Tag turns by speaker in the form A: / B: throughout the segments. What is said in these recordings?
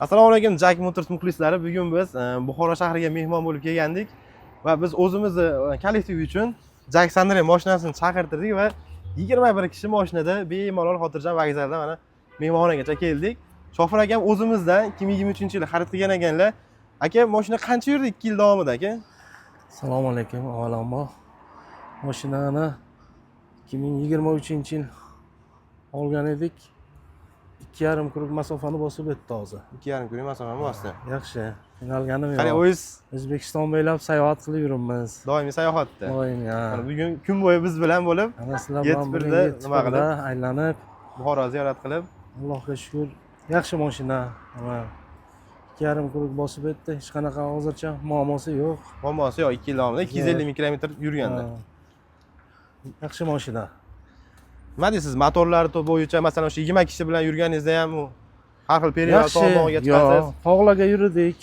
A: Assalomu alaykum Jack Motors muxlislari. Bugun biz Buxoro shahriga mehmon bo'lib kelgandik va biz o'zimizni kollektiv uchun Jack Sandero mashinasini chaqirtirdik va 21 kishi mashinada bemalol xotirjam vokzalda mana mehmonxonagacha keldik. Shofir akam o'zimizdan 2023-yil xarid qilgan ekanlar. Aka, mashina qancha yurdi 2 yil davomida aka?
B: Assalomu alaykum. Avvalambor mashinani 2023-yil olgan edik. 2,5 km masofani bosib o'tdi hozir.
A: 2,5 km masofani bosdi.
B: Yaxshi. Qiynalganim yo'q.
A: Qani o'zingiz
B: O'zbekiston bo'ylab sayohat qilib yuribmiz.
A: doimiy sayohatda.
B: Doim ya.
A: Bugun kun bo'yi biz bilan bo'lib,
B: Ana sizlar bilan birga nima qilib aylanib,
A: Buxoro ziyorat qilib,
B: Allohga shukr. Yaxshi mashina. Mana 2,5 km bosib o'tdi. Hech qanaqa hozircha muammosi yo'q.
A: muammosi yo'q 2 yil davomida 250 ming km yurganda.
B: Yaxshi mashina.
A: Nima deysiz, motorlari bo'yicha masalan o'sha 20 kishi bilan yurganingizda ham har xil period tomog'iga chiqasiz.
B: Tog'larga yurdik.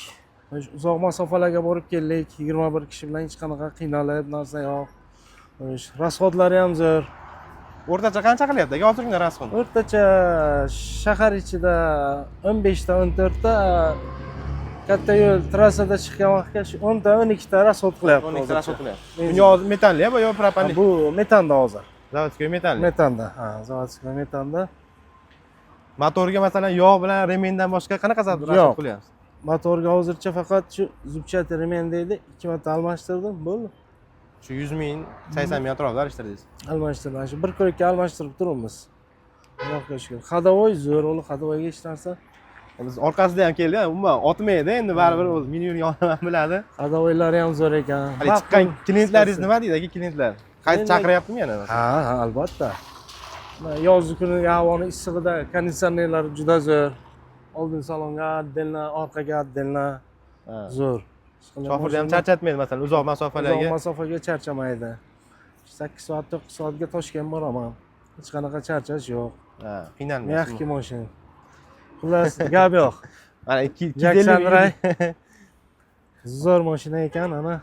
B: Uzoq masofalarga borib keldik. 21 kishi bilan hech qanaqa qiynalib narsa yo'q. Rasxodlari ham zo'r.
A: O'rtacha qancha qilyapti aka hozirgi rasxod?
B: O'rtacha shahar ichida 15 ta 14 ta katta yo'l trassada chiqqan vaqtga 10 ta 12 ta rasxod qilyapti.
A: 12 ta rasxod qilyapti. Bunga metanli yo propanli?
B: Bu metanda hozir.
A: Zavodskiy metanli.
B: Metanda. Ha, zavodskiy metanda.
A: Motorga masalan yog' bilan remendan boshqa qanaqa rasxod qilyapsiz?
B: Motorga hozircha faqat shu zubchat remen deydi. 2 marta almashtirdim, bo'ldi.
A: Shu 100 ming, 80 ming atrofida almashtirdingiz.
B: Almashtirdim. Shu bir ko'rikka almashtirib turibmiz. Allohga shukr. Xadovoy zo'r, uni xadovoyga hech narsa.
A: Biz orqasida ham keldik, umuman otmaydi, endi baribir o'zi meni yurgan biladi.
B: Xadovoylari ham zo'r ekan.
A: Hali chiqqan klientlaringiz nima deydi aka klientlar? Qayta chaqiryaptimi yana?
B: Ha, albatta. Yozgi kuni havoni issig'ida konditsionerlar juda zo'r. Oldin salonga отдельно, orqaga отдельно. Zo'r.
A: Shofirni ham charchatmaydi masalan uzoq masofalarga.
B: Uzoq masofaga charchamaydi. 8 soat, 9 soatga Toshkent boraman. Hech qanaqa charchash yo'q.
A: Ha, qiynalmaysiz.
B: Yaxshi mashina. Xullas, gap yo'q.
A: Mana 250
B: Jackson zo'r mashina ekan, ana.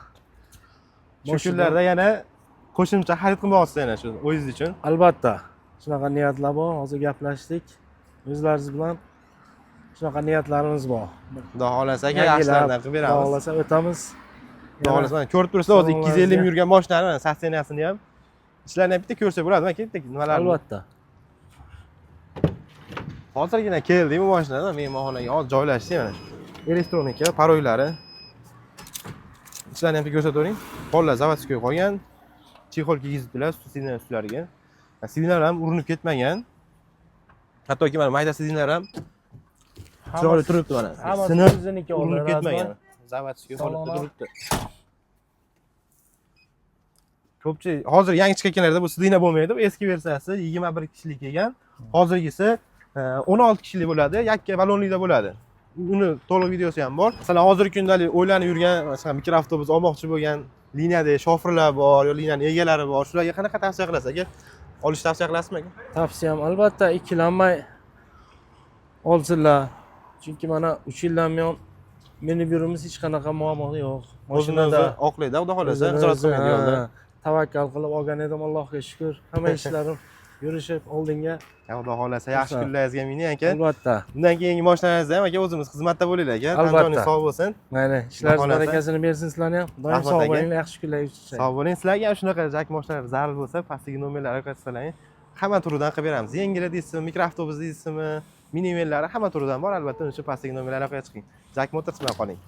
A: Shu kunlarda yana qo'shimcha xarid qilmoqchisiz yana shu o'zingiz uchun.
B: Albatta. Shunaqa niyatlar bor. Hozir gaplashdik. O'zlaringiz bilan shunaqa niyatlarimiz bor.
A: Xudo xolasa aka yaxshilardan qilib beramiz.
B: Xudo xolasa o'tamiz.
A: Xudo xolasa mana ko'rib turibsizlar hozir 250 ming yurgan mashinani mana sosteniyasini ham ishlarini ham bitta ko'rsak bo'ladimi aka? Bitta nimalar?
B: Albatta.
A: Hozirgina keldik bu mashinada mehmonxonaga hozir joylashdik mana. Elektronika, paroylari. Ishlarini ham bitta ko'rsatavering. Pollar zavodskiy qolgan. Chexol kiygizibdilar sidinlar ustlariga. Sidinlar ham urinib ketmagan. Hattoki mana mayda sidinlar ham chiroyli turibdi mana.
B: Sinib o'ziniki
A: urinib ketmagan. Zavodskiy holatda turibdi. Ko'pchilik hozir yangi chiqqanlarda bu sidina bo'lmaydi. Bu eski versiyasi 21 kishilik kelgan. Hozirgisi 16 kishilik bo'ladi, yakka balonlikda bo'ladi. Uni to'liq videosi ham bor. Masalan, hozirgi kundalik o'ylanib yurgan, masalan, mikroavtobus olmoqchi bo'lgan liniyada shofirlar bor, yo liniyaning egalari bor. Shularga qanaqa tavsiya qilasiz aka? Olish tavsiya qilasizmi aka?
B: Tavsiyam albatta ikkilanmay olsinlar. Chunki mana 3 yildan buyon minib yurimiz hech qanaqa muammo yo'q.
A: Mashinada oqlaydi, xudo xolasa, xijolat qilmaydi yo'lda.
B: Tavakkal qilib olgan edim, Allohga shukr. Hamma ishlarim yurishib oldinga.
A: Xudo xolasa yaxshi kunlaringizga meni aka.
B: Albatta.
A: Bundan keyingi mashinalaringizda ham aka o'zimiz xizmatda bo'linglar aka. Qanchalik sog' bo'lsin.
B: Mayli, ishlaringiz barakasini bersin sizlarga ham. Doim sog' bo'linglar, yaxshi kunlaringiz uchun.
A: Sog' bo'ling. Sizlarga ham shunaqa jak mashinalar zarur bo'lsa, pastdagi nomerlarga aloqalasizlar. Hamma turidan qilib beramiz. Yengil deysizmi, mikroavtobus deysizmi, minivenlari hamma turidan bor. Albatta, o'sha pastdagi nomerlarga aloqaga chiqing. Jak Motors bilan qoling.